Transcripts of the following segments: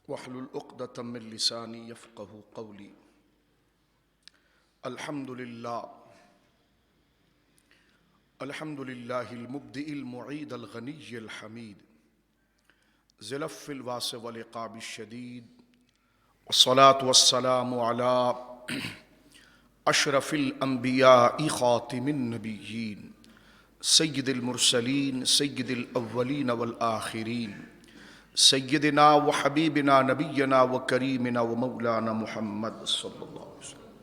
واحلل عقدة من لساني يفقه قولي. الحمد لله المبدئ المعيد الغني الحميد ذي العفو الواسع والعقاب الشديد، والصلاة والسلام على أشرف الأنبياء خاتم النبيين سيد المرسلين سيد الأولين والآخرين سيدنا وحبيبنا نبينا وكريمنا ومولانا محمد صلى الله عليه وسلم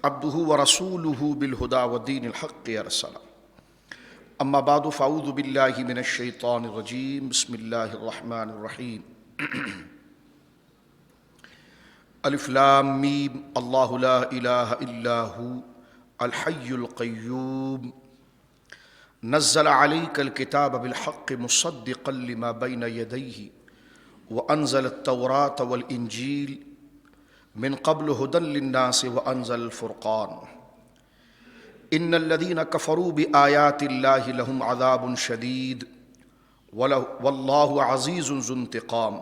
عبده ورسوله بالهدى ودين الحق أرسله. أما بعد فأعوذ بالله من الشيطان الرجيم. بسم الله الرحمن الرحيم. الف لام میم اللہ لا الہ الا هو الحی القیوم نزل علیک الکتاب بالحق مصدقا لما بین یدیہ وانزل التوراة والانجیل من قبل هدى للناس وانزل الفرقان ان الذین کفروا بآیات اللہ لهم عذاب شدید واللہ عزیز ذو انتقام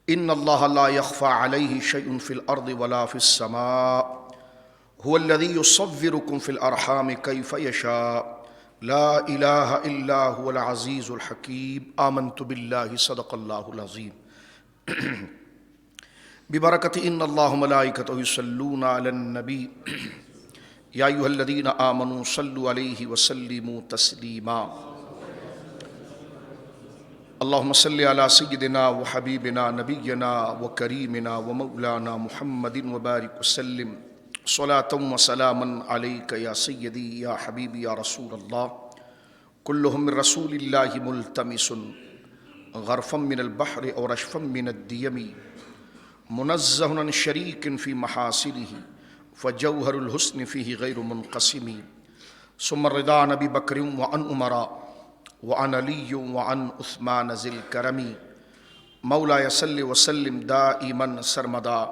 ان اللہ لا يخفى علیہ شیء فی الارض ولا فی السماء هو الذی یصورکم فی الارحام کیف یشاء لا الہ الا هو العزیز الحکیم. آمنت باللہ صدق اللہ العظیم. ببرکت ان اللہ ملائکتہ یصلون علی النبی یا ایھا الذین آمنوا صلوا علیہ وسلموا تسلیما. اللہم صلی علی سیدنا وحبیبنا نبینا وکریمنا ومولانا محمد وبارک وسلم صلاة وسلاما علیک یا سیدی یا حبیبی یا رسول اللہ. کلہم من رسول اللہ ملتمس غرفا من البحر اور رشفا من الدیم منزہ عن شریک فی محاسنہ فجوہر الحسن فیہ غیر منقسم. ثم الرضا عن ابی بکر وعن عمر وعن علی وعن عثمان ذی الکرم. مولایا صلی وسلم دائما سرمدا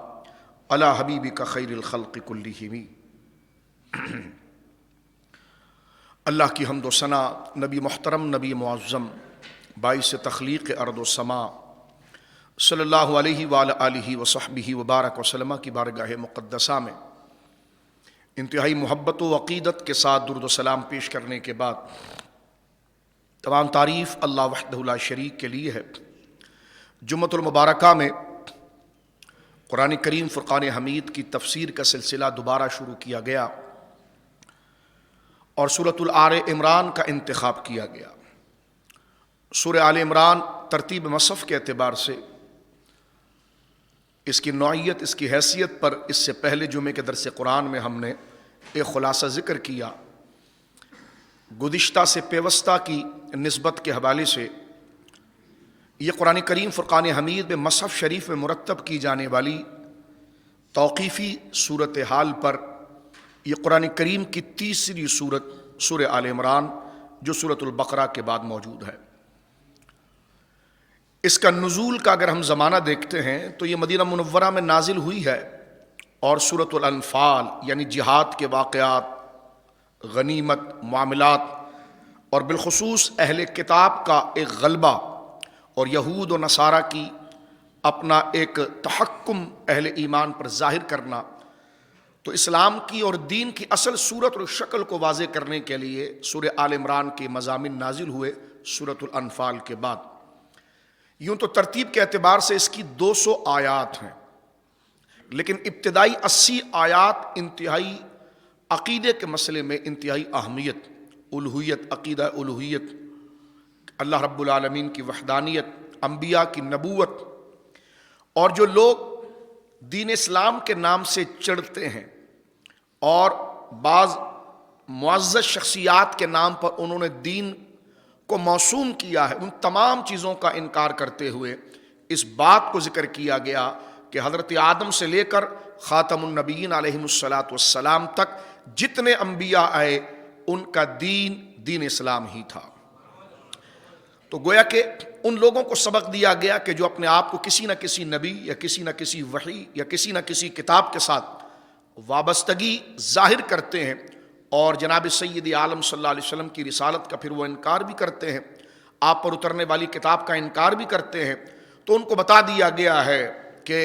علی حبیبک خیر الخلق کلہم. اللہ کی حمد و ثنا نبی محترم نبی معظم باعث تخلیق ارض و سما صلی اللہ علیہ وآلہ وصحبہ وبارک وسلم کی بارگاہ مقدسہ میں انتہائی محبت و عقیدت کے ساتھ درود و سلام پیش کرنے کے بعد تمام تعریف اللہ وحدہ لا شریک کے لیے ہے. جمعۃ المبارکہ میں قرآن کریم فرقان حمید کی تفسیر کا سلسلہ دوبارہ شروع کیا گیا اور سورۃ آل عمران کا انتخاب کیا گیا. سورہ آل عمران ترتیب مصحف کے اعتبار سے اس کی نوعیت اس کی حیثیت پر اس سے پہلے جمعے کے درس قرآن میں ہم نے ایک خلاصہ ذکر کیا. گزشتہ سے پیوستہ کی نسبت کے حوالے سے یہ قرآن کریم فرقان حمید میں مصحف شریف میں مرتب کی جانے والی توقیفی صورتحال پر یہ قرآن کریم کی تیسری صورت سورہ آل عمران جو سورۃ البقرہ کے بعد موجود ہے. اس کا نزول کا اگر ہم زمانہ دیکھتے ہیں تو یہ مدینہ منورہ میں نازل ہوئی ہے اور سورۃ الانفال یعنی جہاد کے واقعات، غنیمت، معاملات اور بالخصوص اہل کتاب کا ایک غلبہ اور یہود و نصارہ کی اپنا ایک تحکم اہل ایمان پر ظاہر کرنا، تو اسلام کی اور دین کی اصل صورت اور شکل کو واضح کرنے کے لیے سورہ آل عمران کے مضامین نازل ہوئے سورۃ الانفال کے بعد. یوں تو ترتیب کے اعتبار سے اس کی 200 آیات ہیں، لیکن ابتدائی 80 آیات انتہائی عقیدے کے مسئلے میں انتہائی اہمیت، الوہیت، عقیدہ الوہیت، اللہ رب العالمین کی وحدانیت، انبیاء کی نبوت، اور جو لوگ دین اسلام کے نام سے چڑھتے ہیں اور بعض معزز شخصیات کے نام پر انہوں نے دین کو موسوم کیا ہے، ان تمام چیزوں کا انکار کرتے ہوئے اس بات کو ذکر کیا گیا کہ حضرت آدم سے لے کر خاتم النبیین علیہ السلام تک جتنے انبیاء آئے ان کا دین اسلام ہی تھا. تو گویا کہ ان لوگوں کو سبق دیا گیا کہ جو اپنے آپ کو کسی نہ کسی نبی یا کسی نہ کسی وحی یا کسی نہ کسی کتاب کے ساتھ وابستگی ظاہر کرتے ہیں اور جناب سید عالم صلی اللہ علیہ وسلم کی رسالت کا پھر وہ انکار بھی کرتے ہیں، آپ پر اترنے والی کتاب کا انکار بھی کرتے ہیں، تو ان کو بتا دیا گیا ہے کہ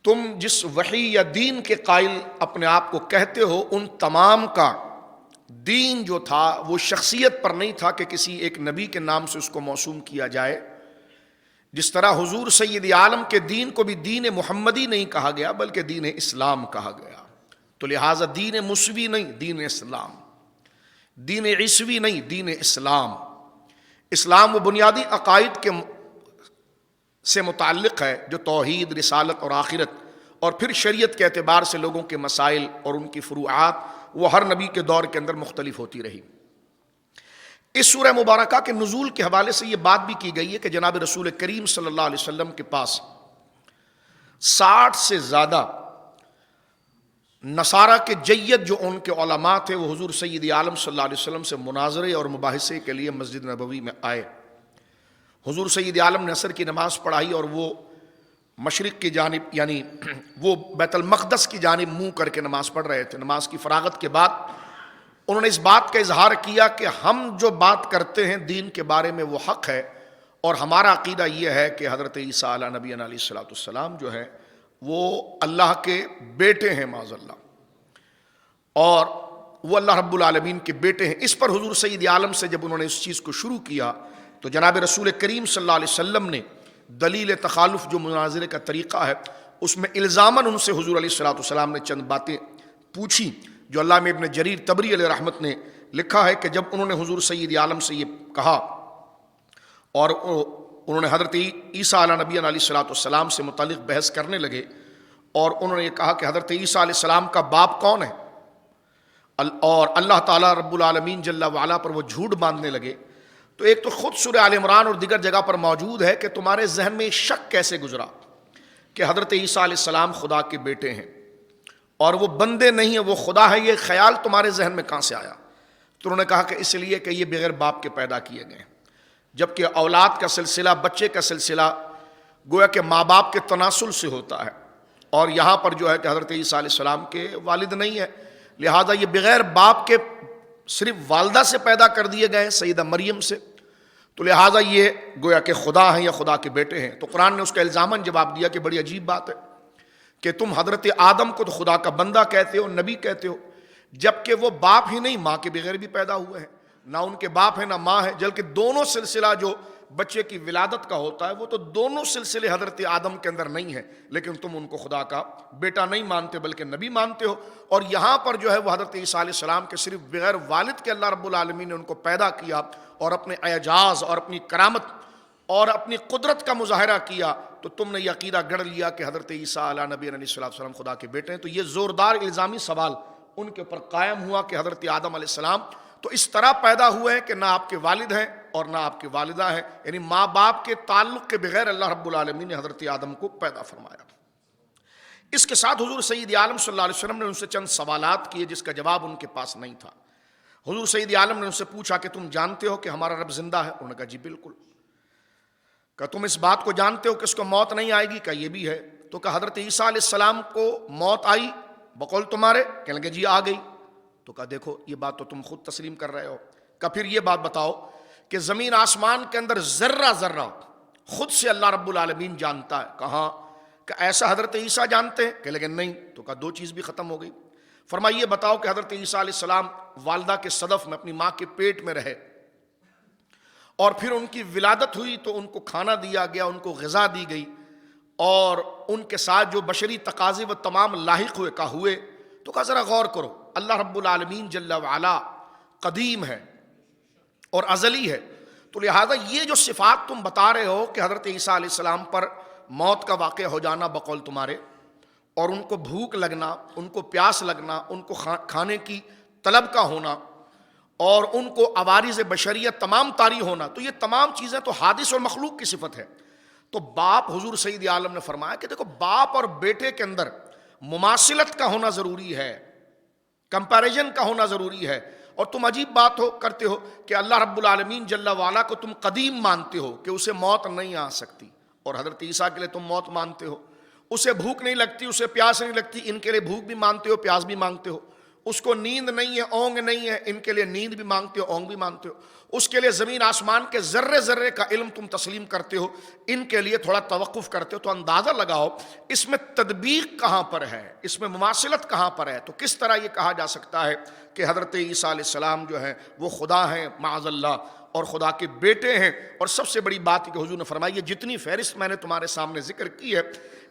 تم جس وحی یا دین کے قائل اپنے آپ کو کہتے ہو، ان تمام کا دین جو تھا وہ شخصیت پر نہیں تھا کہ کسی ایک نبی کے نام سے اس کو موسوم کیا جائے. جس طرح حضور سید عالم کے دین کو بھی دین محمدی نہیں کہا گیا بلکہ دین اسلام کہا گیا. تو لہٰذا دین موسوی نہیں، دین اسلام، دین عیسوی نہیں، دین اسلام. اسلام وہ بنیادی عقائد کے سے متعلق ہے جو توحید، رسالت اور آخرت، اور پھر شریعت کے اعتبار سے لوگوں کے مسائل اور ان کی فروعات وہ ہر نبی کے دور کے اندر مختلف ہوتی رہی. اس سورہ مبارکہ کے نزول کے حوالے سے یہ بات بھی کی گئی ہے کہ جناب رسول کریم صلی اللہ علیہ وسلم کے پاس 60 سے زیادہ نصارہ کے جید جو ان کے علماء تھے وہ حضور سید عالم صلی اللہ علیہ وسلم سے مناظرے اور مباحثے کے لیے مسجد نبوی میں آئے. حضور سید عالم نے عصر کی نماز پڑھائی اور وہ مشرق کی جانب یعنی وہ بیت المقدس کی جانب منہ کر کے نماز پڑھ رہے تھے. نماز کی فراغت کے بعد انہوں نے اس بات کا اظہار کیا کہ ہم جو بات کرتے ہیں دین کے بارے میں وہ حق ہے، اور ہمارا عقیدہ یہ ہے کہ حضرت عیسیٰ علیہ نبی علیہ الصلوۃ والسلام جو ہے وہ اللہ کے بیٹے ہیں معاذ اللہ، اور وہ اللہ رب العالمین کے بیٹے ہیں. اس پر حضور سید عالم سے جب انہوں نے اس چیز کو شروع کیا تو جناب رسول کریم صلی اللہ علیہ وسلم نے دلیل تخالف جو مناظرے کا طریقہ ہے اس میں الزاماً ان سے حضور علیہ الصلوۃ والسلام نے چند باتیں پوچھی جو علامہ ابن جریر طبری علیہ رحمت نے لکھا ہے کہ جب انہوں نے حضور سید عالم سے یہ کہا اور انہوں نے حضرت عیسیٰ علیہ نبی علیہ الصلوۃ والسلام سے متعلق بحث کرنے لگے اور انہوں نے یہ کہا کہ حضرت عیسیٰ علیہ السلام کا باپ کون ہے، اور اللہ تعالیٰ رب العالمین جل وعلا پر وہ جھوٹ باندھنے لگے. تو ایک تو خود سورہ آل عمران اور دیگر جگہ پر موجود ہے کہ تمہارے ذہن میں شک کیسے گزرا کہ حضرت عیسیٰ علیہ السلام خدا کے بیٹے ہیں اور وہ بندے نہیں ہیں، وہ خدا ہے، یہ خیال تمہارے ذہن میں کہاں سے آیا؟ تو انہوں نے کہا کہ اس لیے کہ یہ بغیر باپ کے پیدا کیے گئے، جبکہ اولاد کا سلسلہ، بچے کا سلسلہ گویا کہ ماں باپ کے تناسل سے ہوتا ہے، اور یہاں پر جو ہے کہ حضرت عیسیٰ علیہ السلام کے والد نہیں ہے، لہذا یہ بغیر باپ کے صرف والدہ سے پیدا کر دیے گئے سیدہ مریم سے، تو لہٰذا یہ گویا کہ خدا ہیں یا خدا کے بیٹے ہیں. تو قرآن نے اس کا الزاماً جواب دیا کہ بڑی عجیب بات ہے کہ تم حضرت آدم کو تو خدا کا بندہ کہتے ہو، نبی کہتے ہو، جبکہ وہ باپ ہی نہیں، ماں کے بغیر بھی پیدا ہوئے ہیں، نہ ان کے باپ ہیں نہ ماں ہے، جبکہ دونوں سلسلہ جو بچے کی ولادت کا ہوتا ہے وہ تو دونوں سلسلے حضرت آدم کے اندر نہیں ہیں، لیکن تم ان کو خدا کا بیٹا نہیں مانتے بلکہ نبی مانتے ہو. اور یہاں پر جو ہے وہ حضرت عیسیٰ علیہ السلام کے صرف بغیر والد کے اللہ رب العالمین نے ان کو پیدا کیا اور اپنے اعجاز اور اپنی کرامت اور اپنی قدرت کا مظاہرہ کیا، تو تم نے یہ عقیدہ گڑھ لیا کہ حضرت عیسیٰ علیہ نبی علیہ السلام خدا کے بیٹے ہیں. تو یہ زوردار الزامی سوال ان کے اوپر قائم ہوا کہ حضرت آدم علیہ السلام تو اس طرح پیدا ہوئے ہیں کہ نہ آپ کے والد ہیں اور نہ آپ کی والدہ ہیں، یعنی ماں باپ کے تعلق کے بغیر اللہ رب العالمین نے حضرت آدم کو پیدا فرمایا. اس کے ساتھ حضور سید عالم صلی اللہ علیہ وسلم نے ان سے چند سوالات کیے جس کا جواب ان کے پاس نہیں تھا. حضور سید عالم نے ان سے پوچھا کہ تم جانتے ہو کہ ہمارا رب زندہ ہے؟ انہوں نے کہا جی بالکل. کہ تم اس بات کو جانتے ہو کہ اس کو موت نہیں آئے گی؟ کہ یہ بھی ہے. تو کہ حضرت عیسیٰ علیہ السلام کو موت آئی بقول تمہارے؟ کہنے لگے جی آ گئی. تو کہا دیکھو یہ بات تو تم خود تسلیم کر رہے ہو. کہ پھر یہ بات بتاؤ کہ زمین آسمان کے اندر ذرہ ذرہ خود سے اللہ رب العالمین جانتا ہے؟ کہاں؟ کہ ایسا حضرت عیسیٰ جانتے ہیں؟ کہنے لگے نہیں. تو کہا دو چیز بھی ختم ہو گئی. فرمایا یہ بتاؤ کہ حضرت عیسیٰ علیہ السلام والدہ کے صدف میں اپنی ماں کے پیٹ میں رہے اور پھر ان کی ولادت ہوئی تو ان کو کھانا دیا گیا، ان کو غذا دی گئی، اور ان کے ساتھ جو بشری تقاضے وہ تمام لاحق ہوئے کا ہوئے. تو کہا ذرا غور کرو، اللہ رب العالمین جل وعلا قدیم ہے اور ازلی ہے، تو لہذا یہ جو صفات تم بتا رہے ہو کہ حضرت عیسیٰ علیہ السلام پر موت کا واقع ہو جانا بقول تمہارے، اور ان کو بھوک لگنا، ان کو پیاس لگنا، ان کو کھانے کی طلب کا ہونا، اور ان کو عوارض بشریت تمام طاری ہونا، تو یہ تمام چیزیں تو حادث اور مخلوق کی صفت ہے. تو باپ، حضور سید عالم نے فرمایا کہ دیکھو باپ اور بیٹے کے اندر مماثلت کا ہونا ضروری ہے، کمپیریزن کا ہونا ضروری ہے. اور تم عجیب بات کرتے ہو کہ اللہ رب العالمین جل وعلا کو تم قدیم مانتے ہو کہ اسے موت نہیں آ سکتی، اور حضرت عیسیٰ کے لیے تم موت مانتے ہو. اسے بھوک نہیں لگتی، اسے پیاس نہیں لگتی، ان کے لیے بھوک بھی مانتے ہو، پیاس بھی مانتے ہو. اس کو نیند نہیں ہے، اونگ نہیں ہے، ان کے لیے نیند بھی مانگتے ہو، اونگ بھی مانگتے ہو. اس کے لیے زمین آسمان کے ذرے ذرے کا علم تم تسلیم کرتے ہو، ان کے لیے تھوڑا توقف کرتے ہو. تو اندازہ لگاؤ اس میں تدبیق کہاں پر ہے، اس میں مماثلت کہاں پر ہے. تو کس طرح یہ کہا جا سکتا ہے کہ حضرت عیسیٰ علیہ السلام جو ہیں وہ خدا ہیں معاذ اللہ، اور خدا کے بیٹے ہیں. اور سب سے بڑی بات کہ حضور نے فرمائی یہ جتنی فہرست میں نے تمہارے سامنے ذکر کی ہے،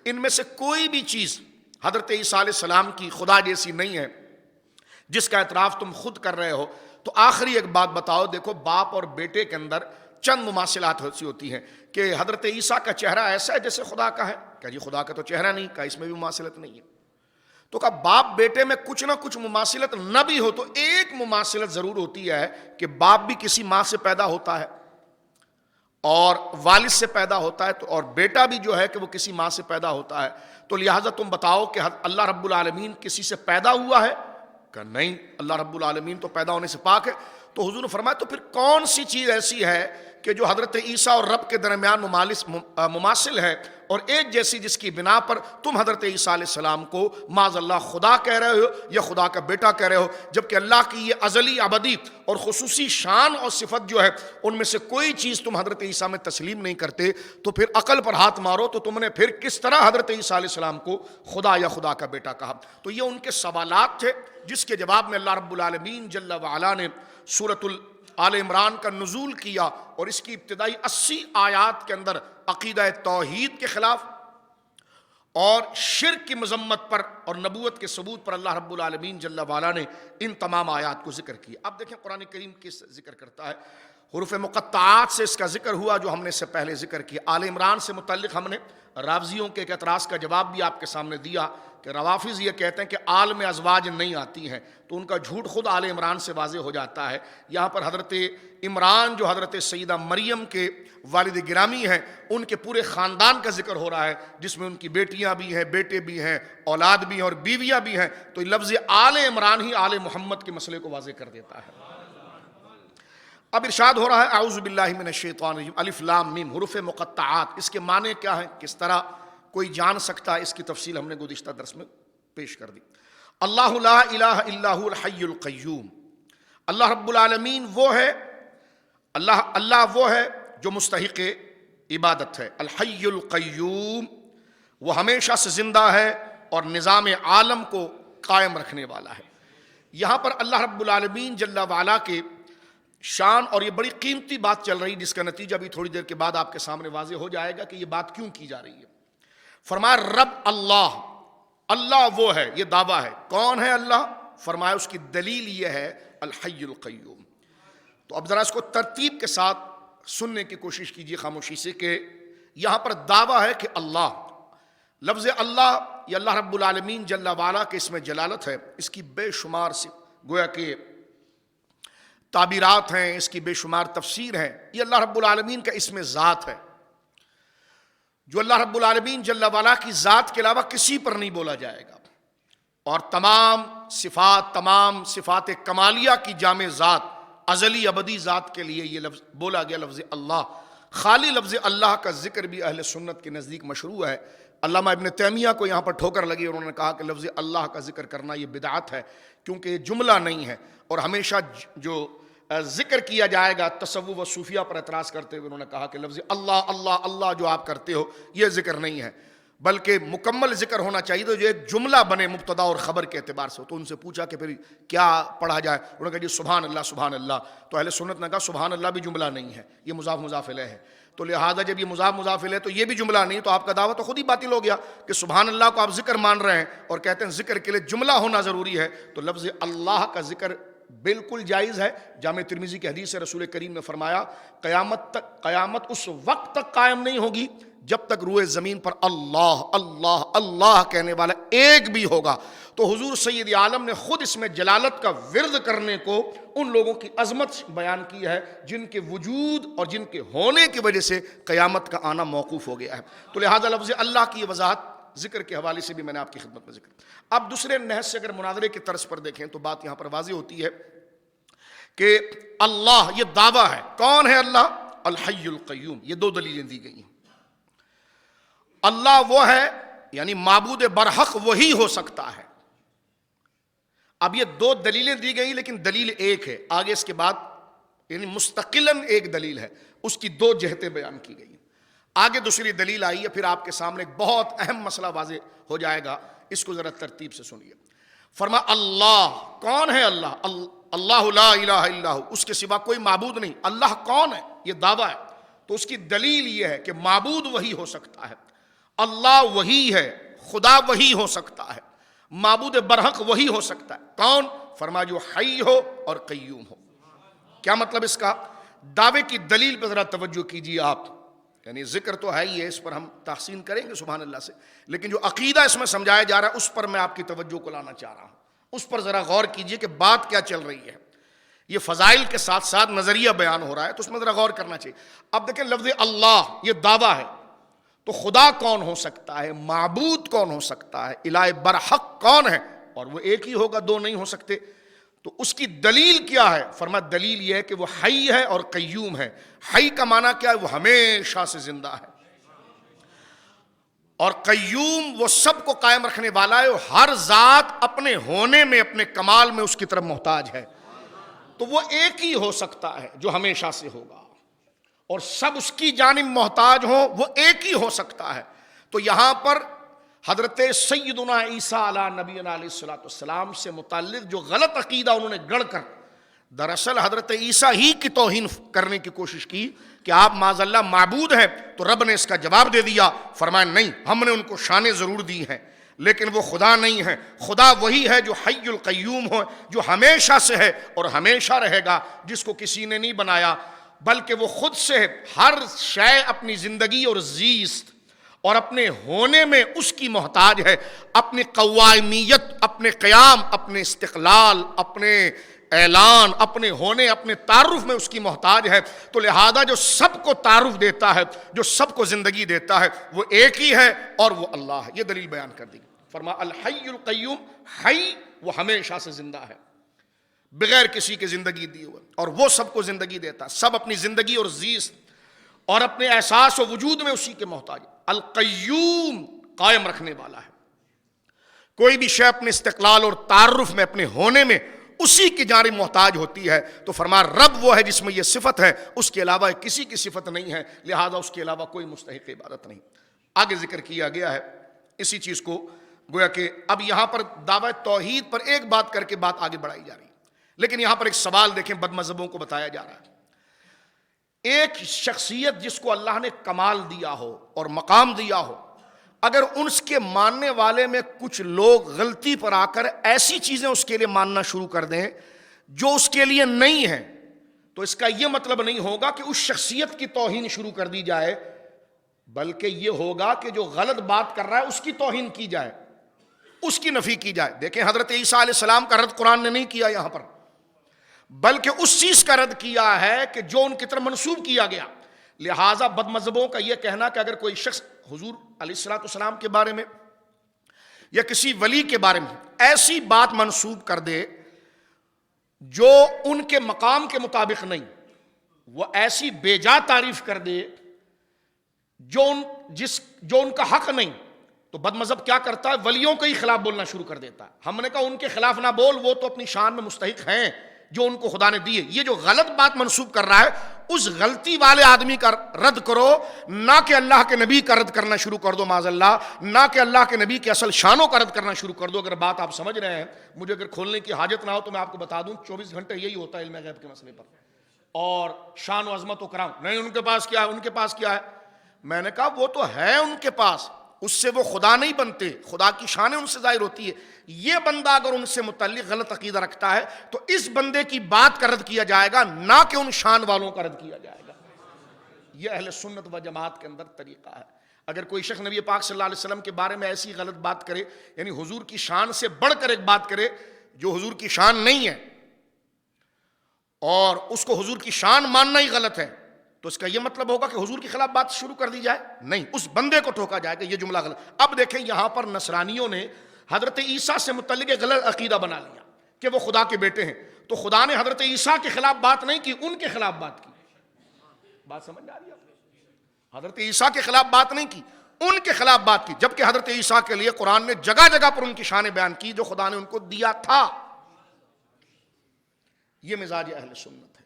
ان میں سے کوئی بھی چیز حضرت عیسیٰ علیہ السلام کی خدا جیسی نہیں ہے جس کا اعتراف تم خود کر رہے ہو. تو آخری ایک بات بتاؤ، دیکھو باپ اور بیٹے کے اندر چند مماثلات ایسی ہوتی ہیں کہ حضرت عیسیٰ کا چہرہ ایسا ہے جیسے خدا کا ہے. کہا جی خدا کا تو چہرہ نہیں، کہا اس میں بھی مماثلت نہیں ہے. تو کہا باپ بیٹے میں کچھ نہ کچھ مماثلت نہ بھی ہو تو ایک مماثلت ضرور ہوتی ہے کہ باپ بھی کسی ماں سے پیدا ہوتا ہے اور والد سے پیدا ہوتا ہے، تو اور بیٹا بھی جو ہے کہ وہ کسی ماں سے پیدا ہوتا ہے. تو لہٰذا تم بتاؤ کہ اللہ رب العالمین کسی سے پیدا ہوا ہے؟ کہ نہیں، اللہ رب العالمین تو پیدا ہونے سے پاک ہے. تو حضور نے فرمایا تو پھر کون سی چیز ایسی ہے کہ جو حضرت عیسیٰ اور رب کے درمیان مماثل ہے اور ایک جیسی، جس کی بنا پر تم حضرت عیسیٰ علیہ السلام کو معاذ اللہ خدا کہہ رہے ہو یا خدا کا بیٹا کہہ رہے ہو، جبکہ اللہ کی یہ ازلی ابدی اور خصوصی شان اور صفت جو ہے ان میں سے کوئی چیز تم حضرت عیسیٰ میں تسلیم نہیں کرتے. تو پھر عقل پر ہاتھ مارو، تو تم نے پھر کس طرح حضرت عیسیٰ علیہ السلام کو خدا یا خدا کا بیٹا کہا؟ تو یہ ان کے سوالات تھے جس کے جواب میں اللہ رب العالمین جل وعلا نے سورۃ آل عمران کا نزول کیا، اور اس کی ابتدائی 80 آیات کے اندر عقیدہ توحید کے خلاف اور شرک کی مذمت پر اور نبوت کے ثبوت پر اللہ رب العالمین جل وعلا نے ان تمام آیات کو ذکر کیا. اب دیکھیں قرآن کریم کس ذکر کرتا ہے. حروف مقطعات سے اس کا ذکر ہوا جو ہم نے اس سے پہلے ذکر کیا. آل عمران سے متعلق ہم نے رافضیوں کے ایک اعتراض کا جواب بھی آپ کے سامنے دیا کہ روافظ یہ کہتے ہیں کہ آل میں ازواج نہیں آتی ہیں، تو ان کا جھوٹ خود آل عمران سے واضح ہو جاتا ہے. یہاں پر حضرت عمران جو حضرت سیدہ مریم کے والد گرامی ہیں ان کے پورے خاندان کا ذکر ہو رہا ہے، جس میں ان کی بیٹیاں بھی ہیں، بیٹے بھی ہیں، اولاد بھی ہیں اور بیویاں بھی ہیں. تو لفظ آل عمران ہی آل محمد کے مسئلے کو واضح کر دیتا ہے. اب ارشاد ہو رہا ہے اعوذ باللہ من الشیطان الرجیم، الف لام میم حروف مقطعات، اس کے معنی کیا ہیں، کس طرح کوئی جان سکتا ہے، اس کی تفصیل ہم نے گزشتہ درس میں پیش کر دی. اللہ لا الہ الا هو الحی القیوم، اللہ رب العالمین وہ ہے، اللہ وہ ہے جو مستحق عبادت ہے. الحی القیوم، وہ ہمیشہ سے زندہ ہے اور نظام عالم کو قائم رکھنے والا ہے. یہاں پر اللہ رب العالمین جل وعلا کے شان، اور یہ بڑی قیمتی بات چل رہی جس کا نتیجہ بھی تھوڑی دیر کے بعد آپ کے سامنے واضح ہو جائے گا کہ یہ بات کیوں کی جا رہی ہے. فرمایا رب اللہ، اللہ وہ ہے، یہ دعویٰ ہے. کون ہے اللہ؟ فرمایا اس کی دلیل یہ ہے الحی القیوم. تو اب ذرا اس کو ترتیب کے ساتھ سننے کی کوشش کیجیے خاموشی سے کہ یہاں پر دعویٰ ہے کہ اللہ، لفظ اللہ یہ اللہ رب العالمین جل وعلا کے اس میں جلالت ہے. اس کی بے شمار سے گویا کہ تعبیرات ہیں، اس کی بے شمار تفسیر ہیں. یہ اللہ رب العالمین کا اسم ذات ہے جو اللہ رب العالمین جل وعلا کی ذات کے علاوہ کسی پر نہیں بولا جائے گا. اور تمام صفات کمالیہ کی جامع ذات، ازلی ابدی ذات کے لیے یہ لفظ بولا گیا، لفظ اللہ. خالی لفظ اللہ کا ذکر بھی اہل سنت کے نزدیک مشروع ہے. علامہ ابن تیمیہ کو یہاں پر ٹھوکر لگی، انہوں نے کہا کہ لفظ اللہ کا ذکر کرنا یہ بدعت ہے کیونکہ یہ جملہ نہیں ہے، اور ہمیشہ جو ذکر کیا جائے گا تصوف و صوفیہ پر اعتراض کرتے ہوئے انہوں نے کہا کہ لفظ اللہ اللہ اللہ جو آپ کرتے ہو یہ ذکر نہیں ہے، بلکہ مکمل ذکر ہونا چاہیے تو جو ایک جملہ بنے مبتدا اور خبر کے اعتبار سے. تو ان سے پوچھا کہ پھر کیا پڑھا جائے، انہوں نے کہا جی سبحان اللہ سبحان اللہ. تو اہل سنت نے کہا سبحان اللہ بھی جملہ نہیں ہے، یہ مضاف مضاف الیہ ہے. تو لہٰذا جب یہ مضاف مضاف الیہ تو یہ بھی جملہ نہیں، تو آپ کا دعویٰ تو خود ہی باطل ہو گیا کہ سبحان اللہ کو آپ ذکر مان رہے ہیں اور کہتے ہیں ذکر کے لیے جملہ ہونا ضروری ہے. تو لفظ اللہ کا ذکر بالکل جائز ہے. جامع ترمذی کی حدیث سے رسول کریم نے فرمایا قیامت اس وقت تک قائم نہیں ہوگی جب تک روئے زمین پر اللہ اللہ اللہ کہنے والا ایک بھی ہوگا. تو حضور سید عالم نے خود اس میں جلالت کا ورد کرنے کو ان لوگوں کی عظمت بیان کی ہے جن کے وجود اور جن کے ہونے کی وجہ سے قیامت کا آنا موقوف ہو گیا ہے. تو لہذا لفظ اللہ کی وضاحت ذکر کے حوالے سے بھی میں نے آپ کی خدمت میں ذکر. اب دوسرے نحس سے اگر مناظرے کی طرز پر دیکھیں تو بات یہاں پر واضح ہوتی ہے کہ اللہ یہ دعویٰ ہے. کون ہے اللہ؟ الحی القیوم. یہ دو دلیلیں دی گئی ہیں. اللہ وہ ہے یعنی معبود برحق وہی ہو سکتا ہے. اب یہ دو دلیلیں دی گئی لیکن دلیل ایک ہے، آگے اس کے بعد یعنی مستقلاً ایک دلیل ہے، اس کی دو جہتیں بیان کی گئی ہیں۔ آگے دوسری دلیل آئی ہے، پھر آپ کے سامنے ایک بہت اہم مسئلہ واضح ہو جائے گا، اس کو ذرا ترتیب سے سنیے۔ فرما اللہ کون ہے؟ اللہ اللہ لا الہ الا ہو، اس کے سوا کوئی معبود نہیں۔ اللہ کون ہے؟ یہ دعویٰ ہے، تو اس کی دلیل یہ ہے کہ معبود وہی ہو سکتا ہے، اللہ وہی ہے، خدا وہی ہو سکتا ہے، معبود برحق وہی ہو سکتا ہے۔ کون؟ فرما جو حی ہو اور قیوم ہو۔ کیا مطلب اس کا؟ دعوے کی دلیل پہ ذرا توجہ کیجیے آپ، یعنی ذکر تو ہے ہی ہے، اس پر ہم تحسین کریں گے سبحان اللہ سے، لیکن جو عقیدہ اس میں سمجھایا جا رہا ہے اس پر میں آپ کی توجہ کو لانا چاہ رہا ہوں، اس پر ذرا غور کیجیے کہ بات کیا چل رہی ہے۔ یہ فضائل کے ساتھ ساتھ نظریہ بیان ہو رہا ہے، تو اس میں ذرا غور کرنا چاہیے۔ اب دیکھیں لفظ اللہ یہ دعویٰ ہے، تو خدا کون ہو سکتا ہے، معبود کون ہو سکتا ہے، الہ برحق کون ہے، اور وہ ایک ہی ہوگا، دو نہیں ہو سکتے۔ تو اس کی دلیل کیا ہے؟ فرمایا دلیل یہ ہے کہ وہ حی ہے اور قیوم ہے۔ حی کا معنی کیا ہے؟ وہ ہمیشہ سے زندہ ہے، اور قیوم وہ سب کو قائم رکھنے والا ہے، ہر ذات اپنے ہونے میں اپنے کمال میں اس کی طرف محتاج ہے، تو وہ ایک ہی ہو سکتا ہے جو ہمیشہ سے ہوگا، اور سب اس کی جانب محتاج ہوں، وہ ایک ہی ہو سکتا ہے۔ تو یہاں پر حضرت سیدنا عیسیٰ علی نبینا علیہ السلام سے متعلق جو غلط عقیدہ انہوں نے گڑھ کر دراصل حضرت عیسیٰ ہی کی توہین کرنے کی کوشش کی کہ آپ معاذ اللہ معبود ہیں، تو رب نے اس کا جواب دے دیا، فرمایا نہیں، ہم نے ان کو شانیں ضرور دی ہیں لیکن وہ خدا نہیں ہے، خدا وہی ہے جو حی القیوم ہو، جو ہمیشہ سے ہے اور ہمیشہ رہے گا، جس کو کسی نے نہیں بنایا بلکہ وہ خود سے ہے۔ ہر شے اپنی زندگی اور زیست اور اپنے ہونے میں اس کی محتاج ہے، اپنی قوائمیت، اپنے قیام، اپنے استقلال، اپنے اعلان، اپنے ہونے، اپنے تعارف میں اس کی محتاج ہے۔ تو لہذا جو سب کو تعارف دیتا ہے، جو سب کو زندگی دیتا ہے، وہ ایک ہی ہے اور وہ اللہ ہے۔ یہ دلیل بیان کر دی۔ فرما الحی القیوم، حی وہ ہمیشہ سے زندہ ہے بغیر کسی کے زندگی دیے ہوئے، اور وہ سب کو زندگی دیتا ہے، سب اپنی زندگی اور زیست اور اپنے احساس و وجود میں اسی کے محتاج۔ القیوم قائم رکھنے والا ہے، کوئی بھی شے اپنے استقلال اور تعارف میں، اپنے ہونے میں اسی کی جانب محتاج ہوتی ہے۔ تو فرما رب وہ ہے جس میں یہ صفت ہے، اس کے علاوہ کسی کی صفت نہیں ہے، لہذا اس کے علاوہ کوئی مستحق عبادت نہیں۔ آگے ذکر کیا گیا ہے اسی چیز کو، گویا کہ اب یہاں پر دعوی توحید پر ایک بات کر کے بات آگے بڑھائی جا رہی ہے، لیکن یہاں پر ایک سوال دیکھیں، بد مذہبوں کو بتایا جا رہا ہے۔ ایک شخصیت جس کو اللہ نے کمال دیا ہو اور مقام دیا ہو، اگر اس کے ماننے والے میں کچھ لوگ غلطی پر آ کر ایسی چیزیں اس کے لیے ماننا شروع کر دیں جو اس کے لیے نہیں ہیں، تو اس کا یہ مطلب نہیں ہوگا کہ اس شخصیت کی توہین شروع کر دی جائے، بلکہ یہ ہوگا کہ جو غلط بات کر رہا ہے اس کی توہین کی جائے، اس کی نفی کی جائے۔ دیکھیں حضرت عیسیٰ علیہ السلام کا رد قرآن نے نہیں کیا یہاں پر، بلکہ اس چیز کا رد کیا ہے کہ جو ان کی طرف منسوب کیا گیا۔ لہٰذا بد مذہبوں کا یہ کہنا کہ اگر کوئی شخص حضور علیہ السلام کے بارے میں یا کسی ولی کے بارے میں ایسی بات منسوب کر دے جو ان کے مقام کے مطابق نہیں، وہ ایسی بے جا تعریف کر دے جو ان کا حق نہیں، تو بد مذہب کیا کرتا ہے؟ ولیوں کے ہی خلاف بولنا شروع کر دیتا ہے۔ ہم نے کہا ان کے خلاف نہ بول، وہ تو اپنی شان میں مستحق ہیں جو ان کو خدا نے دیے۔ یہ جو غلط بات منسوب کر رہا ہے اس غلطی والے آدمی کا رد کرو، نہ کہ اللہ کے نبی کا رد کرنا شروع کر دو معاذ اللہ، نہ کہ اللہ کے نبی کے اصل شانوں کا رد کرنا شروع کر دو۔ اگر بات آپ سمجھ رہے ہیں، مجھے اگر کھولنے کی حاجت نہ ہو تو میں آپ کو بتا دوں 24 گھنٹے یہی ہوتا ہے علم غیب کے مسئلے پر، اور شان و عظمت و کرام نہیں ان کے پاس کیا ہے، ان کے پاس کیا ہے۔ میں نے کہا وہ تو ہے ان کے پاس، اس سے وہ خدا نہیں بنتے، خدا کی شانیں ان سے ظاہر ہوتی ہے۔ یہ بندہ اگر ان سے متعلق غلط عقیدہ رکھتا ہے تو اس بندے کی بات کا رد کیا جائے گا، نہ کہ ان شان والوں کا رد کیا جائے گا۔ یہ اہل سنت و جماعت کے اندر طریقہ ہے۔ اگر کوئی شخص نبی پاک صلی اللہ علیہ وسلم کے بارے میں ایسی غلط بات کرے، یعنی حضور کی شان سے بڑھ کر ایک بات کرے جو حضور کی شان نہیں ہے، اور اس کو حضور کی شان ماننا ہی غلط ہے، تو اس کا یہ مطلب ہوگا کہ حضور کے خلاف بات شروع کر دی جائے؟ نہیں، اس بندے کو ٹھوکا جائے گا، یہ جملہ غلط۔ اب دیکھیں یہاں پر نصرانیوں نے حضرت عیسیٰ سے متعلق ایک غلط عقیدہ بنا لیا کہ وہ خدا کے بیٹے ہیں، تو خدا نے حضرت عیسیٰ کے خلاف بات نہیں کی، ان کے خلاف بات کی۔ بات سمجھ آ رہی ہے؟ حضرت عیسیٰ کے خلاف بات نہیں کی، ان کے خلاف بات کی، جبکہ حضرت عیسیٰ کے لیے قرآن نے جگہ جگہ پر ان کی شانیں بیان کی جو خدا نے ان کو دیا تھا۔ یہ مزاج اہل سنت ہے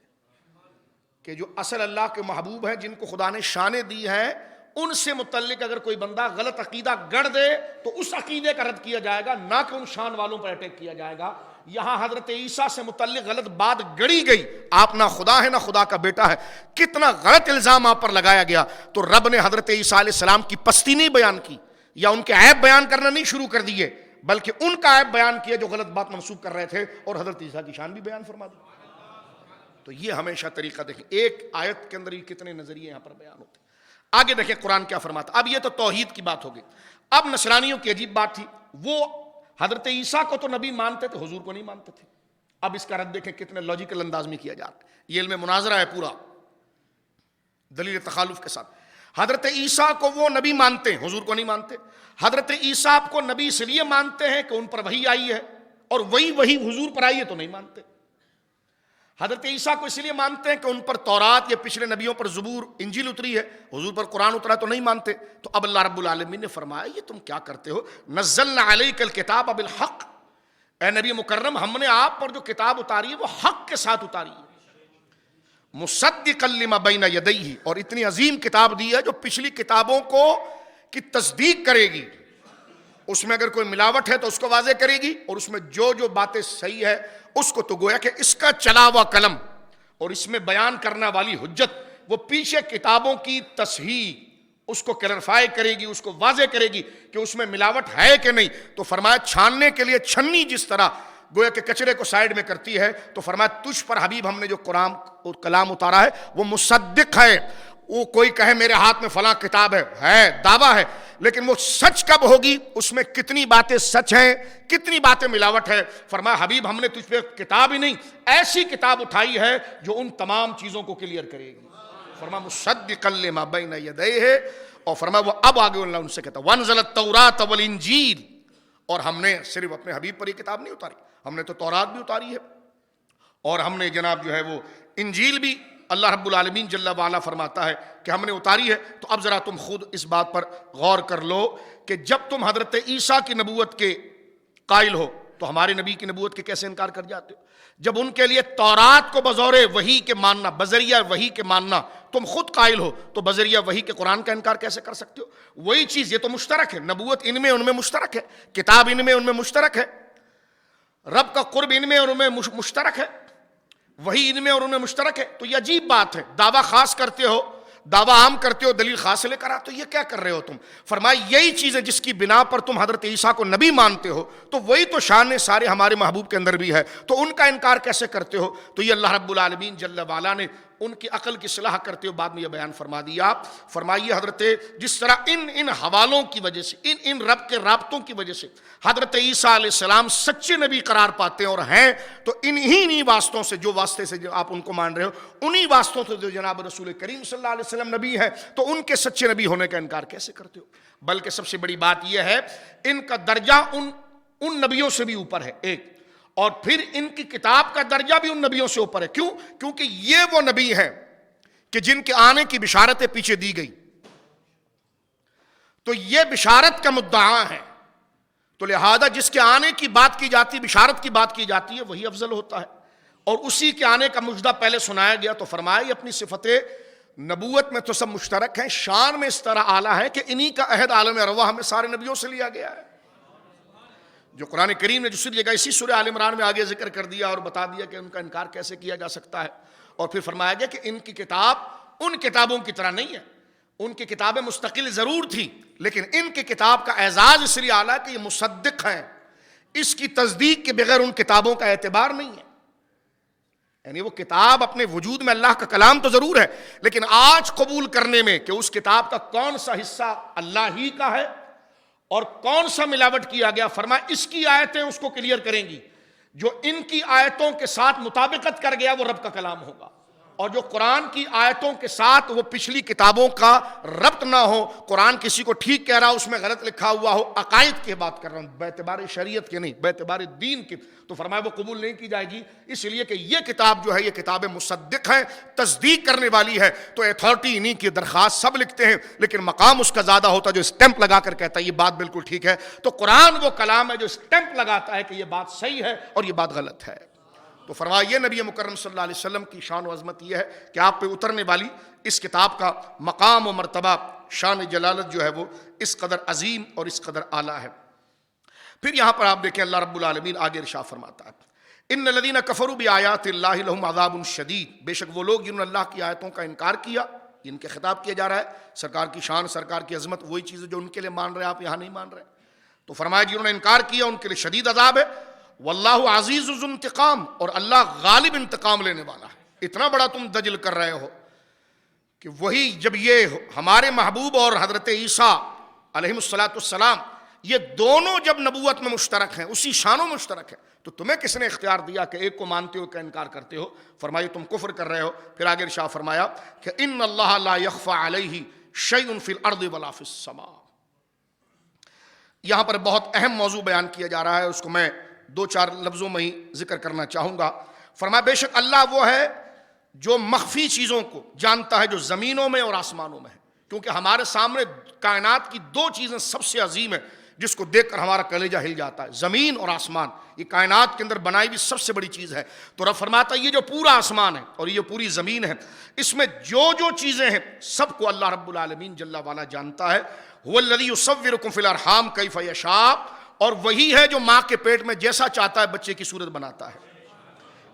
کہ جو اصل اللہ کے محبوب ہیں، جن کو خدا نے شانیں دی ہیں، ان سے متعلق اگر کوئی بندہ غلط عقیدہ گڑھ دے تو اس عقیدے کا رد کیا جائے گا، نہ کہ ان شان والوں پر اٹیک کیا جائے گا۔ یہاں حضرت عیسیٰ سے متعلق غلط بات گڑی گئی، آپ نہ خدا ہے نہ خدا کا بیٹا ہے، کتنا غلط الزام آپ پر لگایا گیا، تو رب نے حضرت عیسیٰ علیہ السلام کی پستی نہیں بیان کی یا ان کے عیب بیان کرنا نہیں شروع کر دیے، بلکہ ان کا عیب بیان کیا جو غلط بات منسوب کر رہے تھے، اور حضرت عیسیٰ کی شان بھی بیان فرما دی۔ تو یہ ہمیشہ طریقہ دیکھیں، ایک آیت کے اندر یہ کتنے نظریے یہاں پر بیان ہوتے ہیں۔ آگے دیکھیں قرآن کیا فرماتا۔ اب یہ تو توحید کی بات ہوگی، اب نصرانیوں کی عجیب بات تھی، وہ حضرت عیسیٰ کو تو نبی مانتے تھے، حضور کو نہیں مانتے تھے۔ اب اس کا رد دیکھیں کتنے لاجیکل انداز میں کیا جا رہا ہے، یہ علم مناظرہ ہے پورا دلیل تخالف کے ساتھ۔ حضرت عیسیٰ کو وہ نبی مانتے ہیں، حضور کو نہیں مانتے۔ حضرت عیسیٰ کو نبی اس لیے مانتے ہیں کہ ان پر وحی آئی ہے، اور وہی حضور پر آئی ہے تو نہیں مانتے۔ حضرت عیسیٰ کو اس لیے مانتے ہیں کہ ان پر تورات یا پچھلے نبیوں پر زبور انجیل اتری ہے، حضور پر قرآن اترا تو نہیں مانتے۔ تو اب اللہ رب العالمین نے فرمایا یہ تم کیا کرتے ہو، نزلنا علیک الکتاب بالحق، اے نبی مکرم ہم نے آپ پر جو کتاب اتاری ہے وہ حق کے ساتھ اتاری ہے، مصدقا لما بین یدیہ، اور اتنی عظیم کتاب دی ہے جو پچھلی کتابوں کی تصدیق کرے گی، اس میں اگر کوئی ملاوٹ ہے تو اس کو واضح کرے گی، اور اس میں جو باتیں صحیح ہے اس کو تو گویا کہ اس کا چلا ہوا قلم اور اس میں بیان کرنا والی حجت وہ پیچھے کتابوں کی تصحیح اس کو کلیریفائی کرے گی، اس کو واضح کرے گی کہ اس میں ملاوٹ ہے کہ نہیں۔ تو فرمایا چھاننے کے لیے چھنی جس طرح گویا کہ کچرے کو سائیڈ میں کرتی ہے، تو فرمایا تجھ پر حبیب ہم نے جو قرآن اور کلام اتارا ہے وہ مصدق ہے۔ وہ کوئی کہے میرے ہاتھ میں فلاں کتاب ہے دعویٰ ہے، لیکن وہ سچ کب ہوگی، اس میں کتنی باتیں سچ ہیں کتنی باتیں ملاوٹ ہے۔ فرمایا حبیب ہم نے تجھ پہ کتاب ہی نہیں ایسی کتاب اٹھائی ہے جو ان تمام چیزوں کو کلیئر کرے گی۔ فرمایا مصدقا لما بین یدیہ، اور فرمایا وہ اب آگے اللہ ان سے کہتا وانزل التوراۃ والانجیل، اور ہم نے صرف اپنے حبیب پر یہ کتاب نہیں اتاری، ہم نے تو تورات بھی اتاری ہے، اور ہم نے جناب جو ہے وہ انجیل بھی اللہ رب العالمین جل وعلا فرماتا ہے کہ ہم نے اتاری ہے۔ تو اب ذرا تم خود اس بات پر غور کر لو کہ جب تم حضرت عیسیٰ کی نبوت کے قائل ہو تو ہمارے نبی کی نبوت کے کیسے انکار کر جاتے ہو؟ جب ان کے لیے تورات کو بظور وحی کے ماننا، بذریعہ وحی کے ماننا تم خود قائل ہو، تو بذریعہ وحی کے قرآن کا انکار کیسے کر سکتے ہو؟ وہی چیز، یہ تو مشترک ہے، نبوت ان میں ان میں مشترک ہے، کتاب ان میں ان میں مشترک ہے، رب کا قرب ان میں اور ان میں مشترک ہے، وہی ان میں اور ان میں مشترک ہے۔ تو یہ عجیب بات ہے، دعویٰ خاص کرتے ہو، دعویٰ عام کرتے ہو، دلیل خاص لے کر آتے ہو، یہ کیا کر رہے ہو تم؟ فرمایا یہی چیزیں جس کی بنا پر تم حضرت عیسیٰ کو نبی مانتے ہو، تو وہی تو شان سارے ہمارے محبوب کے اندر بھی ہے، تو ان کا انکار کیسے کرتے ہو؟ تو یہ اللہ رب العالمین جل وعلا نے ان کی عقل کی اصلاح کرتے ہوئے بعد میں یہ بیان فرما دیا۔ فرمائیے حضرت جس طرح ان حوالوں کی وجہ سے، ان رب کے رابطوں کی وجہ سے حضرت عیسیٰ علیہ السلام سچے نبی قرار پاتے ہیں اور ہیں، تو انہی واسطوں سے، جو واسطے سے جو آپ ان کو مان رہے ہو، انہی واسطوں سے جو جناب رسول کریم صلی اللہ علیہ وسلم نبی ہے، تو ان کے سچے نبی ہونے کا انکار کیسے کرتے ہو؟ بلکہ سب سے بڑی بات یہ ہے ان کا درجہ ان نبیوں سے بھی اوپر ہے، ایک، اور پھر ان کی کتاب کا درجہ بھی ان نبیوں سے اوپر ہے۔ کیوں؟ کیونکہ یہ وہ نبی ہیں کہ جن کے آنے کی بشارتیں پیچھے دی گئی، تو یہ بشارت کا مدعا ہے، تو لہذا جس کے آنے کی بات کی جاتی، بشارت کی بات کی جاتی ہے، وہی افضل ہوتا ہے، اور اسی کے آنے کا مجدہ پہلے سنایا گیا۔ تو فرمایا یہ اپنی صفت نبوت میں تو سب مشترک ہیں، شان میں اس طرح اعلیٰ ہے کہ انہی کا عہد عالم ارواح میں سارے نبیوں سے لیا گیا ہے، جو قرآن کریم نے دوسری جگہ اسی سورہ آل عمران میں آگے ذکر کر دیا اور بتا دیا کہ ان کا انکار کیسے کیا جا سکتا ہے۔ اور پھر فرمایا گیا کہ ان کی کتاب ان کتابوں کی طرح نہیں ہے، ان کی کتابیں مستقل ضرور تھی، لیکن ان کی کتاب کا اعزاز اس لیے اعلیٰ کہ یہ مصدق ہیں، اس کی تصدیق کے بغیر ان کتابوں کا اعتبار نہیں ہے۔ یعنی وہ کتاب اپنے وجود میں اللہ کا کلام تو ضرور ہے، لیکن آج قبول کرنے میں کہ اس کتاب کا کون سا حصہ اللہ ہی کا ہے اور کون سا ملاوٹ کیا گیا، فرمایا اس کی آیتیں اس کو کلیئر کریں گی، جو ان کی آیتوں کے ساتھ مطابقت کر گیا وہ رب کا کلام ہوگا، اور جو قرآن کی آیتوں کے ساتھ وہ پچھلی کتابوں کا ربط نہ ہو، قرآن کسی کو ٹھیک کہہ رہا ہو، اس میں غلط لکھا ہوا ہو، عقائد کی بات کر رہا ہوں، باعتبار شریعت کے نہیں، باعتبار دین کی، تو فرمایا وہ قبول نہیں کی جائے گی، اس لیے کہ یہ کتاب جو ہے یہ کتاب مصدق ہے، تصدیق کرنے والی ہے۔ تو ایتھارٹی انہی کی درخواست سب لکھتے ہیں، لیکن مقام اس کا زیادہ ہوتا ہے جو اسٹیمپ لگا کر کہتا ہے یہ بات بالکل ٹھیک ہے۔ تو قرآن وہ کلام ہے جو اسٹیمپ لگاتا ہے کہ یہ بات صحیح ہے اور یہ بات غلط ہے۔ تو فرمایا یہ نبی مکرم صلی اللہ علیہ وسلم کی شان و عظمت یہ ہے کہ آپ پہ اترنے والی اس کتاب کا مقام و مرتبہ، شان جلالت جو ہے وہ اس قدر عظیم اور اس قدر اعلیٰ ہے۔ پھر یہاں پر آپ دیکھیں اللہ رب العالمین آگے ارشاد فرماتا ہے ان الذین کفروا بآیات اللہ لہم عذاب شدید، بے شک وہ لوگ جنہوں نے اللہ کی آیتوں کا انکار کیا، ان کے خطاب کیا جا رہا ہے سرکار کی شان، سرکار کی عظمت، وہی چیزیں جو ان کے لیے مان رہے آپ یہاں نہیں مان رہے، تو فرمایا جنہوں نے انکار کیا ان کے لیے شدید عذاب ہے، واللہ عزیز ذو انتقام، اور اللہ غالب انتقام لینے والا ہے۔ اتنا بڑا تم دجل کر رہے ہو کہ وہی جب یہ ہمارے محبوب اور حضرت عیسیٰ علیہ السلام یہ دونوں جب نبوت میں مشترک ہیں، اسی شانوں میں مشترک ہیں، تو تمہیں کس نے اختیار دیا کہ ایک کو مانتے ہو کہ انکار کرتے ہو؟ فرمایا تم کفر کر رہے ہو۔ پھر آگے ارشاد فرمایا کہ ان اللہ لا یخفی علیہ شیء فی الارض ولا فی السماء۔ یہاں پر بہت اہم موضوع بیان کیا جا رہا ہے، اس کو میں دو چار لفظوں میں ہی ذکر کرنا چاہوں گا۔ فرمایا بے شک اللہ وہ ہے جو مخفی چیزوں کو جانتا ہے جو زمینوں میں اور آسمانوں میں ہے، کیونکہ ہمارے سامنے کائنات کی دو چیزیں سب سے عظیم ہیں جس کو دیکھ کر ہمارا کلیجہ ہل جاتا ہے، زمین اور آسمان۔ یہ کائنات کے اندر بنائی ہوئی سب سے بڑی چیز ہے۔ تو رب فرماتا ہے یہ جو پورا آسمان ہے اور یہ پوری زمین ہے، اس میں جو جو چیزیں ہیں سب کو اللہ رب العالمین جل وعلا جانتا ہے۔ هو الذی یصورکم فی الارحام کیف یشاء، اور وہی ہے جو ماں کے پیٹ میں جیسا چاہتا ہے بچے کی صورت بناتا ہے۔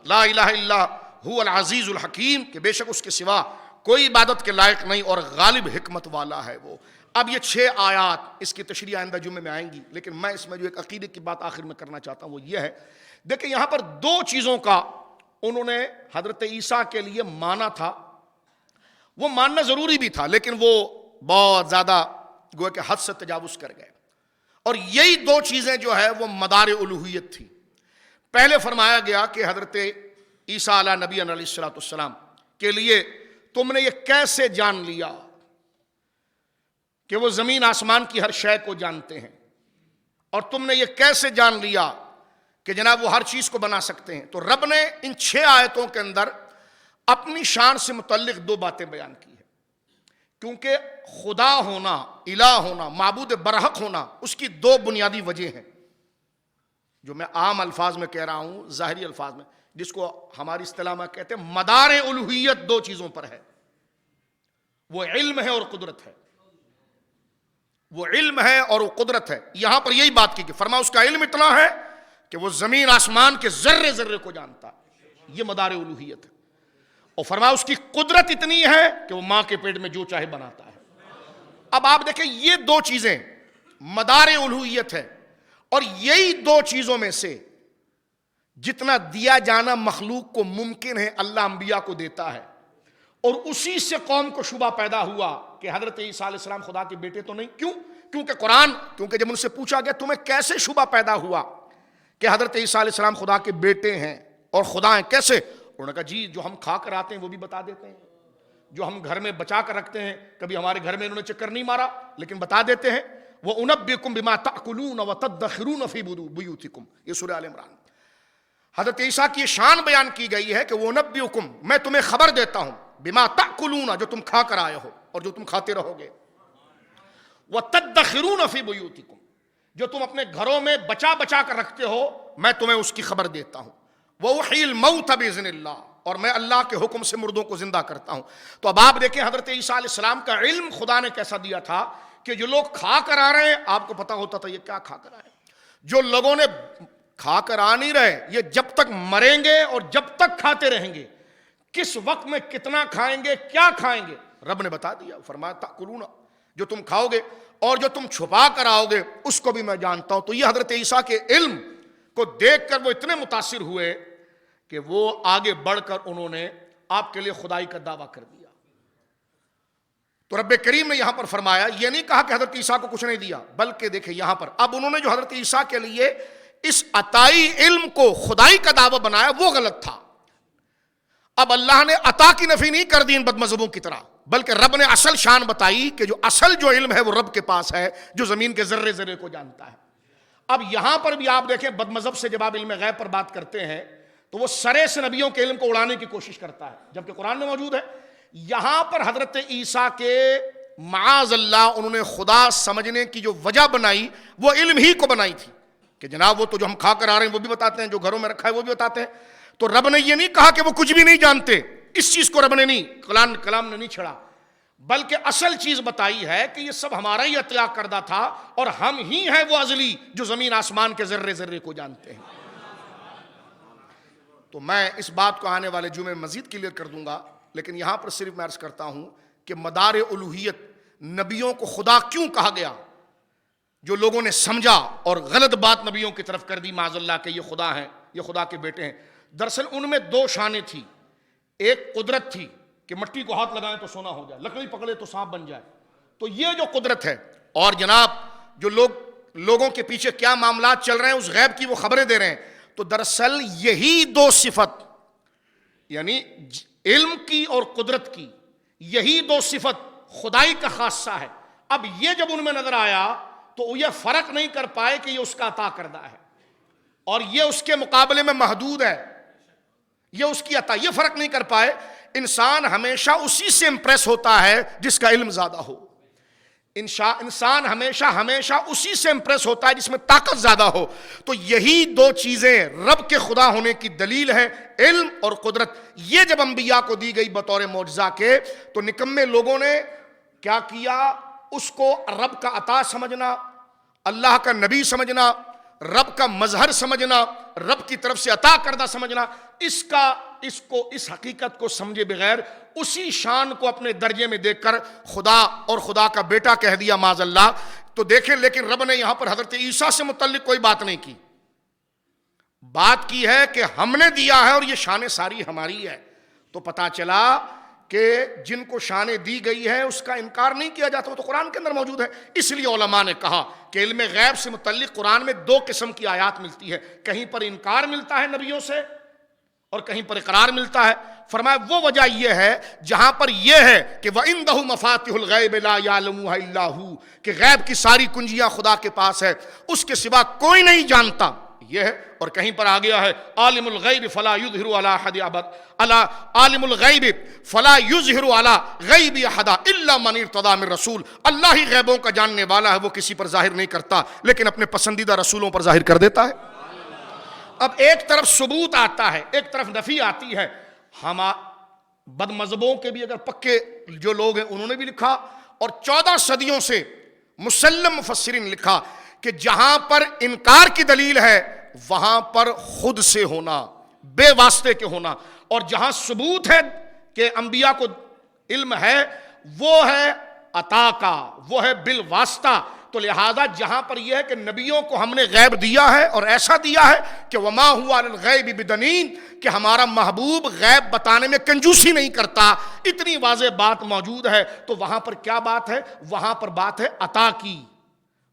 لا الہ الا هو العزیز الحکیم، کہ بے شک اس کے سوا کوئی عبادت کے لائق نہیں اور غالب حکمت والا ہے وہ۔ اب یہ 6 آیات اس کی تشریح آئندہ جمعے میں آئیں گی، لیکن میں اس میں جو ایک عقیدے کی بات آخر میں کرنا چاہتا ہوں وہ یہ ہے، دیکھیں یہاں پر 2 چیزوں کا انہوں نے حضرت عیسیٰ کے لیے مانا تھا، وہ ماننا ضروری بھی تھا، لیکن وہ بہت زیادہ گویا کہ حد سے تجاوز کر گئے، اور یہی 2 چیزیں جو ہے وہ مدار الوہیت تھی۔ پہلے فرمایا گیا کہ حضرت عیسیٰ علیہ نبی علیہ السلام کے لیے تم نے یہ کیسے جان لیا کہ وہ زمین آسمان کی ہر شے کو جانتے ہیں، اور تم نے یہ کیسے جان لیا کہ جناب وہ ہر چیز کو بنا سکتے ہیں؟ تو رب نے ان 6 آیتوں کے اندر اپنی شان سے متعلق 2 باتیں بیان کی ہیں، کیونکہ خدا ہونا، الہ ہونا، معبود برحق ہونا، اس کی 2 بنیادی وجہ ہیں جو میں عام الفاظ میں کہہ رہا ہوں، ظاہری الفاظ میں، جس کو ہماری اصطلاح میں کہتے ہیں مدار الوہیت 2 چیزوں پر ہے، وہ علم ہے اور قدرت ہے۔ وہ علم ہے اور وہ قدرت ہے۔ یہاں پر یہی بات کی کہ فرمایا اس کا علم اتنا ہے کہ وہ زمین آسمان کے ذرے ذرے کو جانتا ہے، یہ مدار الوہیت ہے، اور فرمایا اس کی قدرت اتنی ہے کہ وہ ماں کے پیٹ میں جو چاہے بناتا ہے۔ اب آپ دیکھیں یہ 2 چیزیں مدار الوہیت ہے، اور یہی 2 چیزوں میں سے جتنا دیا جانا مخلوق کو ممکن ہے اللہ انبیاء کو دیتا ہے، اور اسی سے قوم کو شبہ پیدا ہوا کہ حضرت عیسیٰ علیہ السلام خدا کے بیٹے تو نہیں۔ کیونکہ جب ان سے پوچھا گیا تمہیں کیسے شبہ پیدا ہوا کہ حضرت عیسیٰ علیہ السلام خدا کے بیٹے ہیں اور خدا ہیں، کیسے؟ انہوں نے کہا جی جو ہم کھا کر آتے ہیں وہ بھی بتا دیتے ہیں، جو ہم گھر میں بچا کر رکھتے ہیں، کبھی ہمارے گھر میں انہوں نے چکر نہیں مارا لیکن بتا دیتے ہیں۔ وَأُنَبِّئُكُم بِمَا تَأْكُلُونَ وَتَدَّخِرُونَ فِي بُيُوتِكُم، یہ سورہ آل عمران۔ حضرت عیسیٰ کی شان بیان کی گئی ہے کہ وَأُنَبِّئُكُم، میں تمہیں خبر دیتا ہوں، بِمَا تَأْكُلُونَ، جو تم کھا کر آئے ہو اور جو تم کھاتے رہو گے، وَتَدَّخِرُونَ فِي بُيُوتِكُم، جو تم اپنے گھروں میں بچا بچا کر رکھتے ہو، میں تمہیں اس کی خبر دیتا ہوں۔ وَأُحْيِي الْمَوْتَ بِإِذْنِ اللَّهِ، اور میں اللہ کے حکم سے مردوں کو زندہ کرتا ہوں۔ تو اب آپ دیکھیں حضرت عیسیٰ علیہ السلام کا علم خدا نے کیسا دیا تھا کہ جو لوگ کھا کر آ رہے ہیں آپ کو پتا ہوتا تھا یہ کیا کھا کر آئے، جو لوگوں نے کھا کر آ نہیں رہے یہ جب تک مریں گے اور جب تک کھاتے رہیں گے، کس وقت میں کتنا کھائیں گے، کیا کھائیں گے، رب نے بتا دیا۔ فرمایا تاکلون، جو تم کھاؤ گے اور جو تم چھپا کر آؤ گے اس کو بھی میں جانتا ہوں۔ تو یہ حضرت عیسیٰ کے علم کو دیکھ کر وہ اتنے متاثر ہوئے کہ وہ آگے بڑھ کر انہوں نے آپ کے لیے خدائی کا دعویٰ کر دیا۔ تو رب کریم نے یہاں پر فرمایا، یہ نہیں کہا کہ حضرت عیسیٰ کو کچھ نہیں دیا، بلکہ دیکھیں یہاں پر اب انہوں نے جو حضرت عیسیٰ کے لیے اس عطائی علم کو خدائی کا دعویٰ بنایا وہ غلط تھا۔ اب اللہ نے عطا کی نفی نہیں کر دی ان بد مذہبوں کی طرح، بلکہ رب نے اصل شان بتائی کہ جو اصل جو علم ہے وہ رب کے پاس ہے جو زمین کے ذرے ذرے کو جانتا ہے۔ اب یہاں پر بھی آپ دیکھیں بد مذہب سے جب آپ علم غیب پر بات کرتے ہیں تو وہ سرے سے نبیوں کے علم کو اڑانے کی کوشش کرتا ہے، جبکہ قرآن میں موجود ہے۔ یہاں پر حضرت عیسیٰ کے معاذ اللہ انہوں نے خدا سمجھنے کی جو وجہ بنائی وہ علم ہی کو بنائی تھی کہ جناب وہ تو جو ہم کھا کر آ رہے ہیں وہ بھی بتاتے ہیں، جو گھروں میں رکھا ہے وہ بھی بتاتے ہیں۔ تو رب نے یہ نہیں کہا کہ وہ کچھ بھی نہیں جانتے، اس چیز کو رب نے نہیں، کلام نے نہیں چھڑا، بلکہ اصل چیز بتائی ہے کہ یہ سب ہمارا ہی عطیہ کردہ تھا، اور ہم ہی ہیں وہ ازلی جو زمین آسمان کے ذرے ذرے کو جانتے ہیں۔ تو میں اس بات کو آنے والے جمعے میں مزید کلیئر کر دوں گا، لیکن یہاں پر صرف میں عرض کرتا ہوں کہ مدار الوہیت، نبیوں کو خدا کیوں کہا گیا، جو لوگوں نے سمجھا اور غلط بات نبیوں کی طرف کر دی معاذ اللہ کہ یہ خدا ہیں، یہ خدا کے بیٹے ہیں، دراصل ان میں دو شانیں تھی، ایک قدرت تھی کہ مٹی کو ہاتھ لگائیں تو سونا ہو جائے، لکڑی پکڑے تو سانپ بن جائے، تو یہ جو قدرت ہے، اور جناب جو لوگوں کے پیچھے کیا معاملات چل رہے ہیں اس غیب کی وہ خبریں دے رہے ہیں، تو دراصل یہی دو صفت، یعنی علم کی اور قدرت کی، یہی دو صفت خدائی کا خاصہ ہے۔ اب یہ جب ان میں نظر آیا تو یہ فرق نہیں کر پائے کہ یہ اس کا عطا کردہ ہے اور یہ اس کے مقابلے میں محدود ہے، یہ اس کی عطا، یہ فرق نہیں کر پائے۔ انسان ہمیشہ اسی سے امپریس ہوتا ہے جس کا علم زیادہ ہو، انسان ہمیشہ اسی سے امپریس ہوتا ہے جس میں طاقت زیادہ ہو۔ تو یہی دو چیزیں رب کے خدا ہونے کی دلیل ہے، علم اور قدرت۔ یہ جب انبیاء کو دی گئی بطور معجزہ کے، تو نکمے لوگوں نے کیا کیا؟ اس کو رب کا عطا سمجھنا، اللہ کا نبی سمجھنا، رب کا مظہر سمجھنا، رب کی طرف سے عطا کردہ سمجھنا، اس حقیقت کو سمجھے بغیر اسی شان کو اپنے درجے میں دیکھ کر خدا اور خدا کا بیٹا کہہ دیا معاذ اللہ۔ تو دیکھیں، لیکن رب نے یہاں پر حضرت عیسیٰ سے متعلق کوئی بات نہیں کی، بات کی ہے کہ ہم نے دیا ہے اور یہ شان ساری ہماری ہے۔ تو پتا چلا کہ جن کو شانیں دی گئی ہے اس کا انکار نہیں کیا جاتا، وہ تو قرآن کے اندر موجود ہے۔ اس لیے علماء نے کہا کہ علم غیب سے متعلق قرآن میں دو قسم کی آیات ملتی ہے، کہیں پر انکار ملتا ہے نبیوں سے اور کہیں پر اقرار ملتا ہے۔ فرمایا وہ وجہ یہ ہے جہاں پر یہ ہے کہ وَعِندَهُ مَفَاتِحُ الْغَيْبِ لَا يَعْلَمُهَا إِلَّا هُوَ، کہ غیب کی ساری کنجیاں خدا کے پاس ہے، اس کے سوا کوئی نہیں جانتا، یہ ہے۔ اور کہیں پر آ گیا ہے عالم الغیب فلا یظہر علی احد عالم الغیب فلا یظہر علی غیب احد الا من ارتضی من رسول، اللہ ہی غیبوں کا جاننے والا ہے، وہ کسی پر ظاہر نہیں کرتا لیکن اپنے پسندیدہ رسولوں پر ظاہر کر دیتا ہے۔ اب ایک طرف ثبوت آتا ہے، ایک طرف نفی آتی ہے۔ ہم بد مذہبوں کے بھی اگر پکے جو لوگ ہیں انہوں نے بھی لکھا، اور 14 صدیوں سے مسلم مفسرین لکھا کہ جہاں پر انکار کی دلیل ہے وہاں پر خود سے ہونا، بے واسطے کے ہونا، اور جہاں ثبوت ہے کہ انبیاء کو علم ہے وہ ہے عطا کا، وہ ہے بالواسطہ۔ تو لہذا جہاں پر یہ ہے کہ نبیوں کو ہم نے غیب دیا ہے اور ایسا دیا ہے کہ وما هو علی الغیب بدنین، کہ ہمارا محبوب غیب بتانے میں کنجوسی نہیں کرتا، اتنی واضح بات موجود ہے، تو وہاں پر کیا بات ہے؟ وہاں پر بات ہے عطا کی،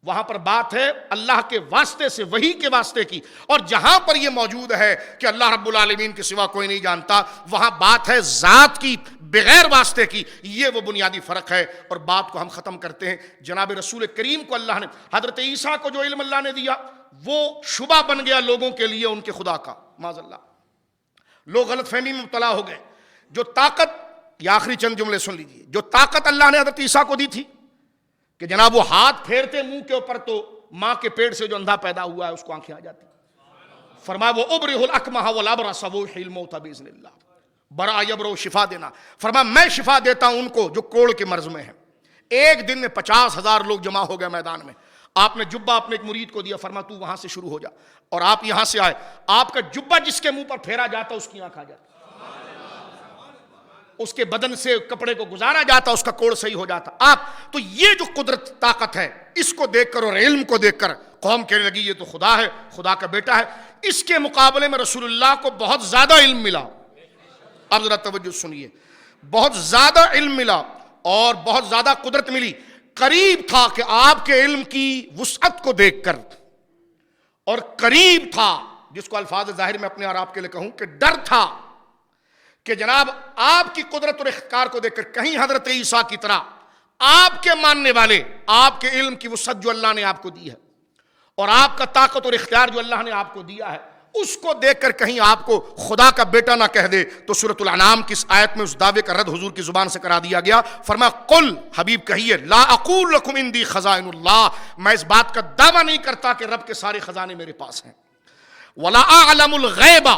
وہاں پر بات ہے اللہ کے واسطے سے، وحی کے واسطے کی۔ اور جہاں پر یہ موجود ہے کہ اللہ رب العالمین کے سوا کوئی نہیں جانتا، وہاں بات ہے ذات کی بغیر واسطے کی۔ یہ وہ بنیادی فرق ہے۔ اور بات کو ہم ختم کرتے ہیں۔ جناب رسول کریم کو اللہ نے، حضرت عیسیٰ کو جو علم اللہ نے دیا وہ شبہ بن گیا لوگوں کے لیے ان کے خدا کا، معاذ اللہ، لوگ غلط فہمی میں مبتلا ہو گئے۔ جو طاقت، یہ آخری چند جملے سن لیجیے، جو طاقت اللہ نے حضرت عیسیٰ کو دی تھی کہ جناب وہ ہاتھ پھیرتے منہ کے اوپر تو ماں کے پیٹ سے جو اندھا پیدا ہوا ہے اس کو آنکھیں آ جاتی، فرمایا وہ ابرئ الاکمہ والابرص وأحیی الموتى بإذن اللہ، برا یبرو، شفا دینا۔ فرمایا میں شفا دیتا ہوں ان کو جو کوڑ کے مرض میں ہیں۔ ایک دن میں 50,000 لوگ جمع ہو گئے میدان میں۔ آپ نے جبہ اپنے ایک مرید کو دیا، فرمایا تو وہاں سے شروع ہو جا، اور آپ یہاں سے آئے، آپ کا جبہ جس کے منہ پر پھیرا جاتا اس کی آنکھ آ جاتی، اس کے بدن سے کپڑے کو گزارا جاتا، اس کا کوڑ صحیح ہو جاتا۔ آپ تو یہ جو قدرت طاقت ہے، اس کو دیکھ کر اور علم کو دیکھ کر قوم کہنے لگی یہ تو خدا ہے، خدا کا بیٹا ہے۔ اس کے مقابلے میں رسول اللہ کو بہت زیادہ علم ملا۔ اب ذرا توجہ سنیے، بہت زیادہ علم ملا اور بہت زیادہ قدرت ملی۔ قریب تھا کہ آپ کے علم کی وسعت کو دیکھ کر، اور قریب تھا، جس کو الفاظ ظاہر میں اپنے اور آپ کے لیے کہوں کہ ڈر تھا کہ جناب آپ کی قدرت اور اختیار کو دیکھ کر کہیں حضرت عیسیٰ کی طرح آپ کے ماننے والے، آپ کے علم کی وسعت جو اللہ نے آپ کو دی ہے اور آپ کا طاقت اور اختیار جو اللہ نے آپ کو دیا ہے، اس کو دیکھ کر کہیں آپ کو خدا کا بیٹا نہ کہہ دے۔ تو سورۃ الانعام کی اس آیت میں اس دعوے کا رد حضور کی زبان سے کرا دیا گیا۔ فرمایا قل، حبیب کہیے، لا اقول لکم عندی خزائن اللہ، میں اس بات کا دعویٰ نہیں کرتا کہ رب کے سارے خزانے میرے پاس ہیں، ولا اعلم الغیب،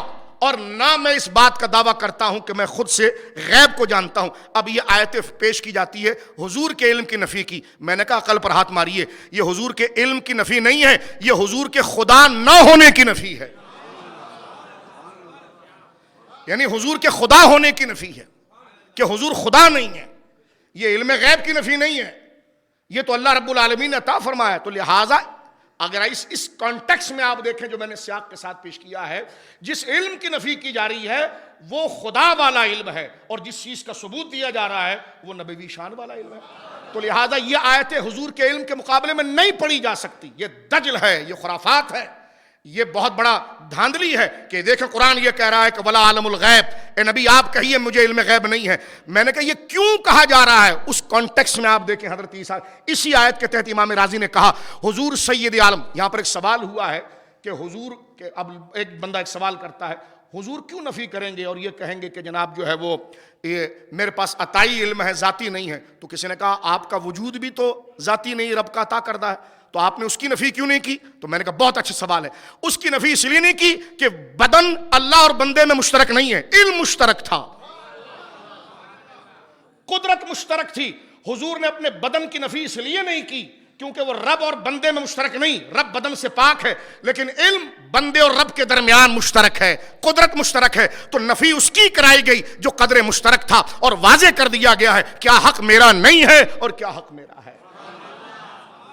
اور نہ میں اس بات کا دعویٰ کرتا ہوں کہ میں خود سے غیب کو جانتا ہوں۔ اب یہ آیت پیش کی جاتی ہے حضور کے علم کی نفی کی، میں نے کہا عقل پر ہاتھ ماریے، یہ حضور کے علم کی نفی نہیں ہے، یہ حضور کے خدا نہ ہونے کی نفی ہے، یعنی حضور کے خدا ہونے کی نفی ہے کہ حضور خدا نہیں ہے، یہ علم غیب کی نفی نہیں ہے، یہ تو اللہ رب العالمین نے عطا فرمایا۔ تو لہٰذا اگر اس کانٹیکس میں آپ دیکھیں جو میں نے سیاق کے ساتھ پیش کیا ہے، جس علم کی نفی کی جا رہی ہے وہ خدا والا علم ہے، اور جس چیز کا ثبوت دیا جا رہا ہے وہ نبوی شان والا علم ہے۔ تو لہٰذا یہ آیتیں حضور کے علم کے مقابلے میں نہیں پڑھی جا سکتی، یہ دجل ہے، یہ خرافات ہے، یہ بہت بڑا دھاندلی ہے کہ دیکھیں قرآن یہ کہہ رہا ہے کہ ولا عالم الغیب، اے نبی آپ کہیے مجھے علم غیب نہیں ہے۔ میں نے کہا یہ کیوں کہا جا رہا ہے، اس کانٹیکس میں آپ دیکھیں حضرت عیسیٰ اسی آیت کے تحت امام رازی نے کہا حضور سید عالم۔ یہاں پر ایک سوال ہوا ہے کہ حضور کے، اب ایک بندہ ایک سوال کرتا ہے حضور کیوں نفی کریں گے اور یہ کہیں گے کہ جناب جو ہے وہ یہ میرے پاس عطائی علم ہے، ذاتی نہیں ہے؟ تو کسی نے کہا آپ کا وجود بھی تو ذاتی نہیں، رب کا عطا کردہ ہے، تو آپ نے اس کی نفی کیوں نہیں کی؟ تو میں نے کہا بہت اچھا سوال ہے، اس کی نفی اس لیے نہیں کی کہ بدن اللہ اور بندے میں مشترک نہیں ہے، علم مشترک تھا، قدرت مشترک تھی۔ حضور نے اپنے بدن کی نفی اس لیے نہیں کی کیونکہ وہ رب اور بندے میں مشترک نہیں، رب بدن سے پاک ہے، لیکن علم بندے اور رب کے درمیان مشترک ہے، قدرت مشترک ہے، تو نفی اس کی کرائی گئی جو قدر مشترک تھا، اور واضح کر دیا گیا ہے کیا حق میرا نہیں ہے اور کیا حق میرا ہے۔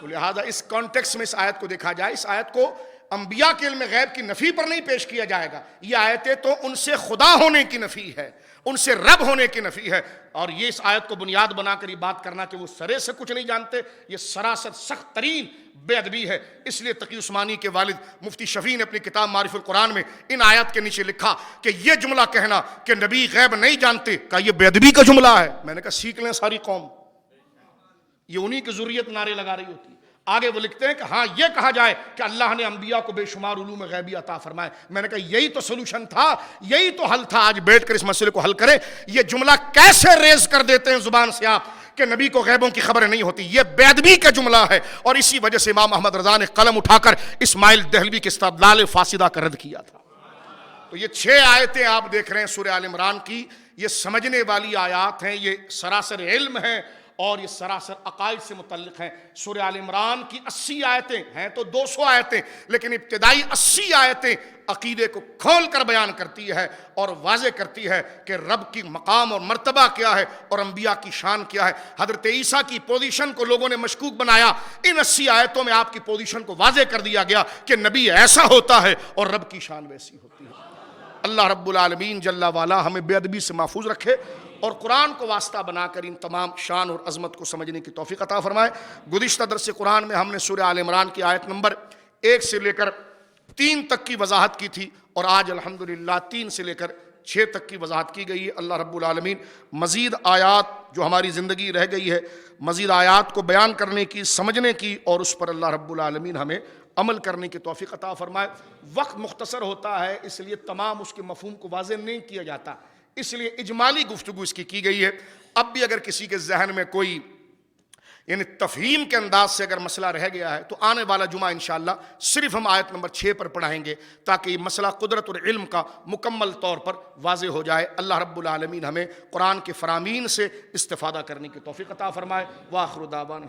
تو لہٰذا اس کانٹیکس میں اس آیت کو دیکھا جائے، اس آیت کو انبیاء کے علم غیب کی نفی پر نہیں پیش کیا جائے گا، یہ آیتیں تو ان سے خدا ہونے کی نفی ہے، ان سے رب ہونے کی نفی ہے، اور یہ اس آیت کو بنیاد بنا کر یہ بات کرنا کہ وہ سرے سے کچھ نہیں جانتے، یہ سراسر سخت ترین بے ادبی ہے۔ اس لیے تقی عثمانی کے والد مفتی شفیع نے اپنی کتاب معارف القرآن میں ان آیات کے نیچے لکھا کہ یہ جملہ کہنا کہ نبی غیب نہیں جانتے کا یہ بے ادبی کا جملہ ہے۔ میں نے کہا سیکھ لیں ساری قوم، یہ انہی کی ذریت نعرے لگا رہی ہوتی ہے۔ آگے وہ لکھتے ہیں کہ ہاں یہ کہا جائے کہ اللہ نے انبیاء کو بے شمار علوم غیبی عطا فرمائے۔ میں نے کہا یہی تو سلوشن تھا، یہی تو حل تھا، آج بیٹھ کر اس مسئلے کو حل کریں۔ یہ جملہ کیسے ریز کر دیتے ہیں زبان سے آپ کہ نبی کو غیبوں کی خبر نہیں ہوتی، یہ بے ادبی کا جملہ ہے، اور اسی وجہ سے امام احمد رضا نے قلم اٹھا کر اسماعیل دہلوی کے استدلال فاسدہ کا رد کیا تھا۔ تو یہ 6 آیتیں آپ دیکھ رہے ہیں سورہ آل عمران کی، یہ سمجھنے والی آیات ہیں، یہ سراسر علم ہے اور یہ سراسر عقائد سے متعلق ہیں۔ سورہ آل عمران کی 80 آیتیں ہیں تو 200 آیتیں، لیکن ابتدائی 80 آیتیں عقیدے کو کھول کر بیان کرتی ہے اور واضح کرتی ہے کہ رب کی مقام اور مرتبہ کیا ہے اور انبیاء کی شان کیا ہے۔ حضرت عیسیٰ کی پوزیشن کو لوگوں نے مشکوک بنایا، ان 80 آیتوں میں آپ کی پوزیشن کو واضح کر دیا گیا کہ نبی ایسا ہوتا ہے اور رب کی شان ویسی ہوتی ہے۔ اللہ رب العالمین جل والا ہمیں بے ادبی سے محفوظ رکھے اور قرآن کو واسطہ بنا کر ان تمام شان اور عظمت کو سمجھنے کی توفیق عطا فرمائے۔ گزشتہ درس قرآن میں ہم نے سورہ آل عمران کی آیت نمبر 1 سے لے کر 3 تک کی وضاحت کی تھی، اور آج الحمدللہ 3 سے لے کر 6 تک کی وضاحت کی گئی ہے۔ اللہ رب العالمین مزید آیات جو ہماری زندگی رہ گئی ہے، مزید آیات کو بیان کرنے کی، سمجھنے کی، اور اس پر اللہ رب العالمین ہمیں عمل کرنے کی توفیق عطا فرمائے۔ وقت مختصر ہوتا ہے، اس لیے تمام اس کے مفہوم کو واضح نہیں کیا جاتا، اس لیے اجمالی گفتگو اس کی گئی ہے۔ اب بھی اگر کسی کے ذہن میں کوئی یعنی تفہیم کے انداز سے اگر مسئلہ رہ گیا ہے تو آنے والا جمعہ انشاءاللہ صرف ہم آیت نمبر 6 پر پڑھائیں گے تاکہ یہ مسئلہ قدرت اور علم کا مکمل طور پر واضح ہو جائے۔ اللہ رب العالمین ہمیں قرآن کے فرامین سے استفادہ کرنے کی توفیق عطا فرمائے۔ وآخر دعوانا